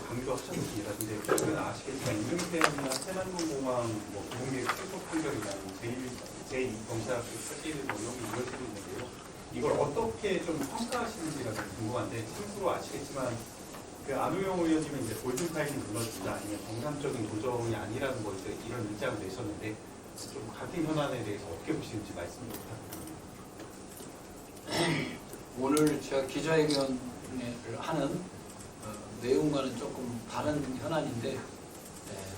강조하셨습니다. 근데 결국은 아시겠지만 인명태양이나 새만금공항 뭐 공개 출석 판결이나 제2 경찰학교 사실 뭐 이런 게 이루어지고 있는데요. 이걸 어떻게 좀 평가하시는지가 좀 궁금한데 참고로 아시겠지만 그 안우영 의원님은 이제 골든타임이 무너진다 아니면 정상적인 도정이 아니라는 거 이제 이런 입장을 내셨는데 좀 같은 현안에 대해서 어떻게 보시는지 말씀 부탁드립니다. 오늘 제가 기자회견을 하는 내용과는 조금 다른 현안인데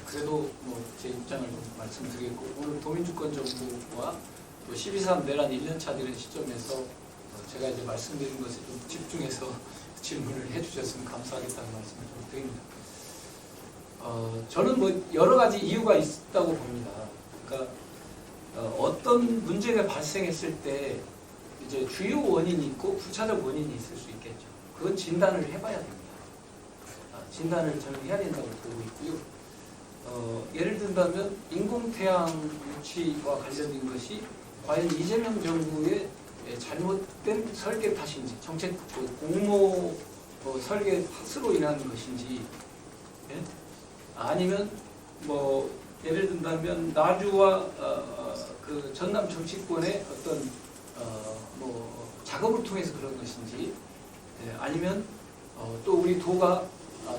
그래도 뭐 제 입장을 좀 말씀드리겠고 오늘 도민주권정부와 또 12.3 내란 1년차 되는 시점에서 제가 이제 말씀드린 것에 좀 집중해서 질문을 해주셨으면 감사하겠다는 말씀을 좀 드립니다. 저는 뭐 여러 가지 이유가 있다고 봅니다. 그러니까 어떤 문제가 발생했을 때 이제 주요 원인이 있고 부차적 원인이 있을 수 있겠죠. 그건 진단을 해봐야 됩니다. 진단을 저는 해야 된다고 보고 있고요. 예를 든다면 인공태양 유치와 관련된 것이 과연 이재명 정부의 잘못된 설계 탓인지 정책 공모 설계 탓으로 인한 것인지 아니면 뭐 예를 든다면 나주와 그 전남 정치권의 어떤 뭐 작업을 통해서 그런 것인지 아니면 또 우리 도가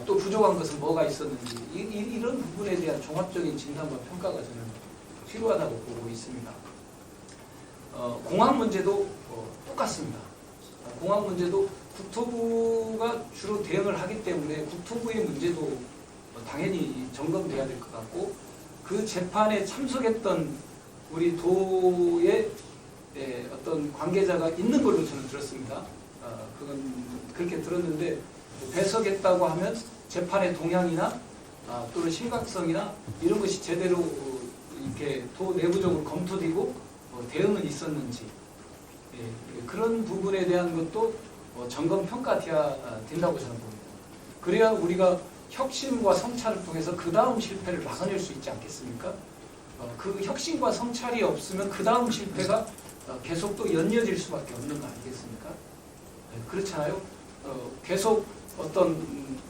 또 부족한 것은 뭐가 있었는지 이런 부분에 대한 종합적인 진단과 평가가 저는 필요하다고 보고 있습니다. 공항 문제도 똑같습니다. 공항 문제도 국토부가 주로 대응을 하기 때문에 국토부의 문제도 당연히 점검돼야 될 것 같고 그 재판에 참석했던 우리 도의 어떤 관계자가 있는 걸로 저는 들었습니다. 그건 그렇게 들었는데 배석했다고 하면 재판의 동향이나 또는 심각성이나 이런 것이 제대로 이렇게 도 내부적으로 검토되고 대응은 있었는지 그런 부분에 대한 것도 점검 평가돼야 된다고 저는 봅니다. 그래야 우리가 혁신과 성찰을 통해서 그 다음 실패를 막아낼 수 있지 않겠습니까? 그 혁신과 성찰이 없으면 그 다음 실패가 계속 또 연이어질 수밖에 없는 거 아니겠습니까? 그렇잖아요. 계속 어떤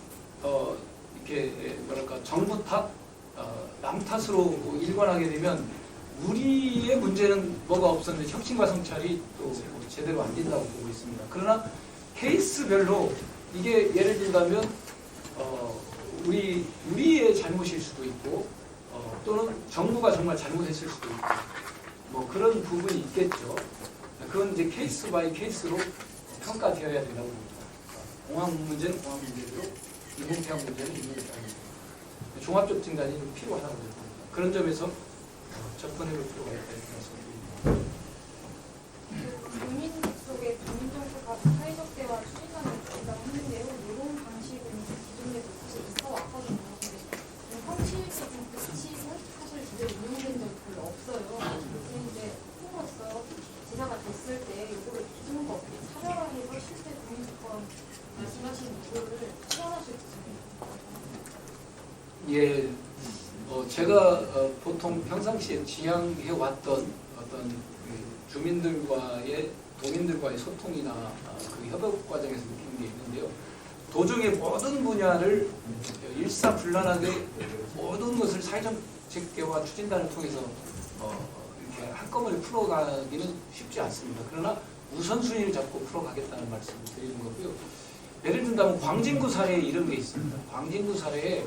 이렇게 뭐랄까 정부 탓, 남 탓으로 일관하게 되면 우리의 문제는 뭐가 없었는데 혁신과 성찰이 또 제대로 안 된다고 보고 있습니다. 그러나 케이스별로 이게 예를 들자면 우리의 잘못일 수도 있고 또는 정부가 정말 잘못했을 수도 있고 뭐 그런 부분이 있겠죠. 그건 이제 케이스 바이 케이스로 평가되어야 된다고 봅니다. 공항 문제는 공항 문제대로, 인공태양 문제는 인공태양 문제대로 종합적 진단이 좀 필요하다고 봅니다. 그런 점에서 접근해볼 필요가 있다고 말씀드립니다. 국민 속에 국민정부가 사회적 대화 추진하는 있다고 했는데요. 이런 방식은 기존에도 사실 있어 왔거든요. 근데 형식적인 규칙은 사실 제대로 운영된 적이 별로 없어요. 그래서 이제 후보로서 지사가 됐을 때 이거를 기존과 어떻게 차별화해서 실제 국민주권 말씀하신 이거를 실현하실 수 예, 제가 보통 평상시에 지향해 왔던 어떤 주민들과의 도민들과의 소통이나 그 협업 과정에서 느낀 게 있는데요. 도정의 모든 분야를 일사불란하게 모든 것을 사회정책계와 추진단을 통해서 이렇게 한꺼번에 풀어가기는 쉽지 않습니다. 그러나 우선순위를 잡고 풀어가겠다는 말씀을 드리는 거고요. 예를 든다면 광진구 사례에 이런 게 있습니다. 광진구 사례에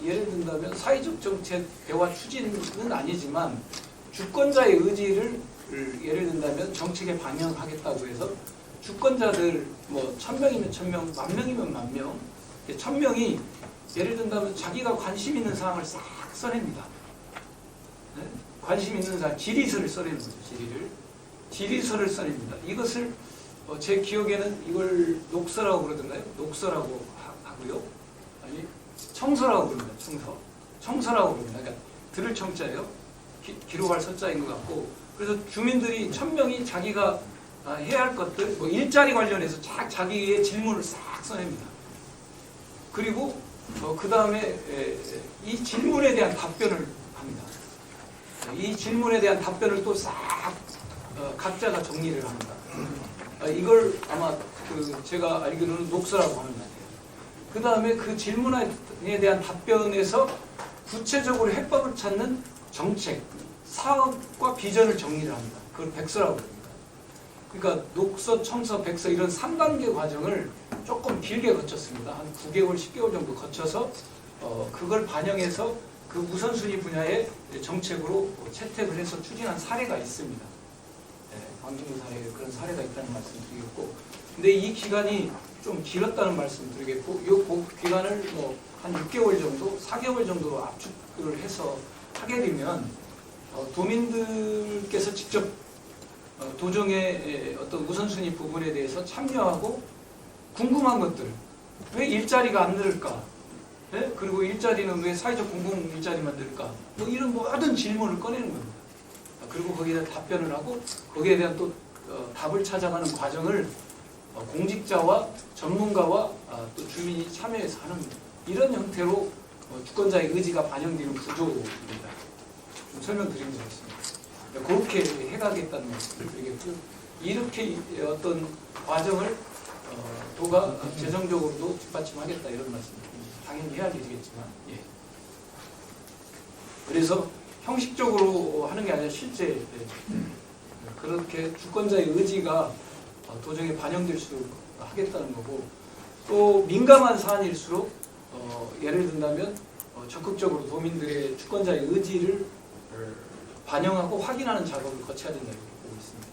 예를 든다면 사회적 정책 대화 추진은 아니지만 주권자의 의지를 예를 든다면 정책에 반영하겠다고 해서 주권자들 뭐 1000명이면 1000명, 10,000명이면 10,000명, 1000명이 예를 든다면 자기가 관심 있는 사항을 싹 써냅니다. 네? 관심 있는 사항, 질의서를 써내는 거죠. 질의서를 써냅니다. 이것을 제 기억에는 이걸 녹서라고 그러던가요? 녹서라고 하고요. 아니 청서라고 그럽니다. 청서라고 그럽니다. 그러니까 들을 청자예요. 기록할 서자인 것 같고 그래서 주민들이 1000명이 자기가 해야 할 것들 뭐 일자리 관련해서 자기의 질문을 싹 써냅니다. 그리고 그 다음에 이 질문에 대한 답변을 합니다. 이 질문에 대한 답변을 또 싹 각자가 정리를 합니다. 이걸 아마 제가 알기로는 녹서라고 하는 것 같아요. 그 다음에 그 질문에 대한 답변에서 구체적으로 해법을 찾는 정책, 사업과 비전을 정리를 합니다. 그걸 백서라고 합니다. 그러니까 녹서, 청서, 백서 이런 3단계 과정을 조금 길게 거쳤습니다. 한 9개월, 10개월 정도 거쳐서 그걸 반영해서 그 우선순위 분야의 정책으로 채택을 해서 추진한 사례가 있습니다. 네, 광진구 사례 그런 사례가 있다는 말씀 드리겠고, 근데 이 기간이 좀 길었다는 말씀 드리겠고, 이 기간을 뭐 한 6개월 정도, 4개월 정도로 압축을 해서 하게 되면 도민들께서 직접 도정의 어떤 우선순위 부분에 대해서 참여하고 궁금한 것들, 왜 일자리가 안 늘을까? 네? 그리고 일자리는 왜 사회적 공공 일자리만 늘까? 뭐 이런 모든 질문을 꺼내는 겁니다. 그리고 거기에 대한 답변을 하고 거기에 대한 또 답을 찾아가는 과정을 공직자와 전문가와 또 주민이 참여해서 하는 이런 형태로 주권자의 의지가 반영되는 구조입니다. 좀 설명드리는 것 같습니다. 그렇게 해가겠다는 말씀을 드리겠고요. 이렇게 어떤 과정을 도가 재정적으로도 뒷받침하겠다 이런 말씀입니다. 당연히 해야 되겠지만, 예. 그래서 형식적으로 하는 게 아니라 실제 그렇게 주권자의 의지가 도정에 반영될 수 하겠다는 거고, 또 민감한 사안일수록 예를 든다면 적극적으로 도민들의 주권자의 의지를 반영하고 확인하는 작업을 거쳐야 된다 이렇게 보고 있습니다.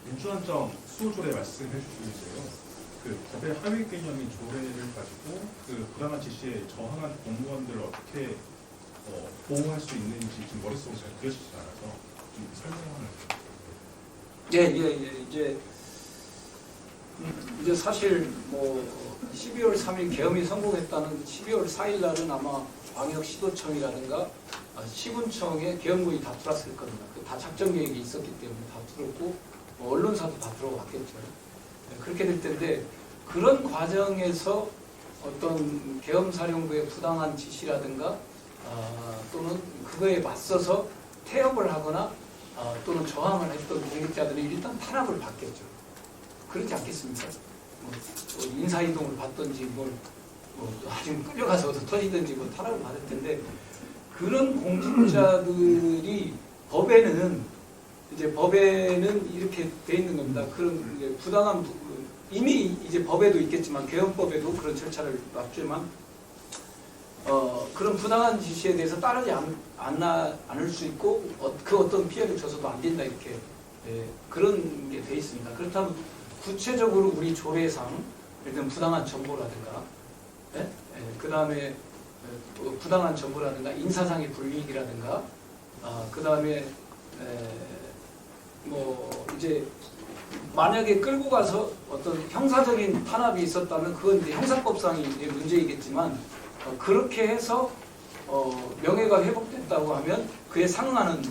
민주안정 수호조례 말씀해 주시는데요. 그 법의 하위 개념인 조례를 가지고 그 부당한 지시에 저항한 공무원들을 어떻게 보호할 수 있는지 지금 머릿속에 잘 그려지지 않아서 좀 설명을 예. 이제 사실 뭐 12월 3일 계엄이 성공했다는 12월 4일 날은 아마 광역시도청이라든가 시군청에 계엄군이 다 들어왔을 겁니다. 다 작전 계획이 있었기 때문에 다 들어오고 언론사도 다 들어왔겠죠. 그렇게 될 텐데 그런 과정에서 어떤 계엄사령부의 부당한 지시라든가 또는 그거에 맞서서 태업을 하거나 또는 저항을 했던 공직자들이 일단 탄압을 받겠죠. 그렇지 않겠습니까? 인사이동을 받든지 아니면 끌려가서 터지든지 탄압을 받을 텐데, 그런 공직자들이 법에는 이렇게 돼 있는 겁니다. 그런 이제 부당한 이미 이제 법에도 있겠지만 계엄법에도 그런 절차를 놨지만 그런 부당한 지시에 대해서 따르지 않을 수 있고 그 어떤 피해를 줘서도 안 된다 이렇게 그런 게 돼 있습니다. 그렇다면 구체적으로 우리 조례상 예를 들면 부당한 정보라든가 그 다음에 부당한 정보라든가 인사상의 불이익이라든가 그 다음에 뭐 이제 만약에 끌고 가서 어떤 형사적인 탄압이 있었다면 그건 이제 형사법상의 문제이겠지만 그렇게 해서 명예가 회복됐다고 하면 그에 상응하는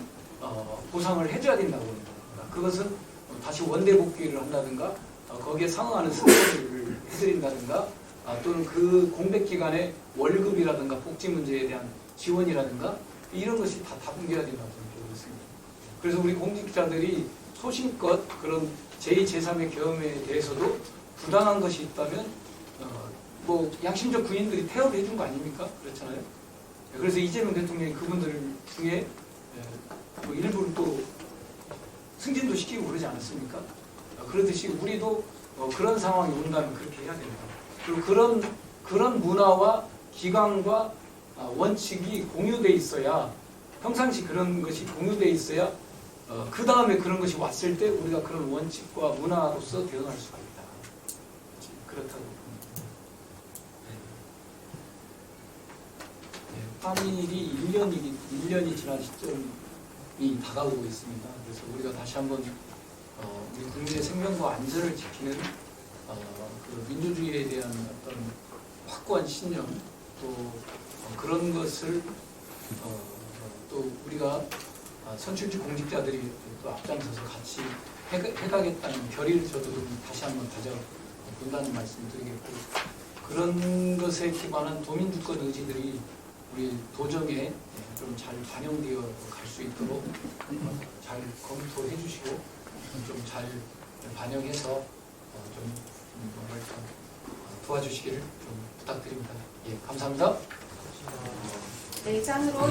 보상을 해줘야 된다고 합니다. 그것은 다시 원대 복귀를 한다든가 거기에 상응하는 승진을 해드린다든가 또는 그 공백 기간에 월급이라든가 복지 문제에 대한 지원이라든가 이런 것이 다 다분계해야 된다고 생각하고 있습니다. 그래서 우리 공직자들이 소신껏 그런 제2, 제3의 계엄에 대해서도 부당한 것이 있다면 뭐 양심적 군인들이 태업해 준 거 아닙니까? 그렇잖아요. 그래서 이재명 대통령이 그분들 중에 뭐 일부를 또 승진도 시키고 그러지 않았습니까? 그러듯이 우리도 그런 상황이 온다면 그렇게 해야 됩니다. 그리고 그런 문화와 기강과 원칙이 공유돼 있어야, 평상시 그런 것이 공유돼 있어야 그 다음에 그런 것이 왔을 때 우리가 그런 원칙과 문화로서 대응할 수가 있다. 그렇다고 봅니다. 한일이 1년이 지난 시점이 다가오고 있습니다. 그래서 우리가 다시 한번 우리 국민의 생명과 안전을 지키는 그 민주주의에 대한 어떤 확고한 신념, 또 그런 것을 또 우리가 선출직 공직자들이 또 앞장서서 같이 해가겠다는 결의를 저도 다시 한번 다져본다는 말씀을 드리겠고, 그런 것에 기반한 도민주권 의지들이 우리 도정에 좀 잘 반영되어 갈 수 있도록 잘 검토해 주시고 좀 잘 반영해서 좀 도와주시기를 좀 부탁드립니다. 예, 감사합니다. 네, 이상으로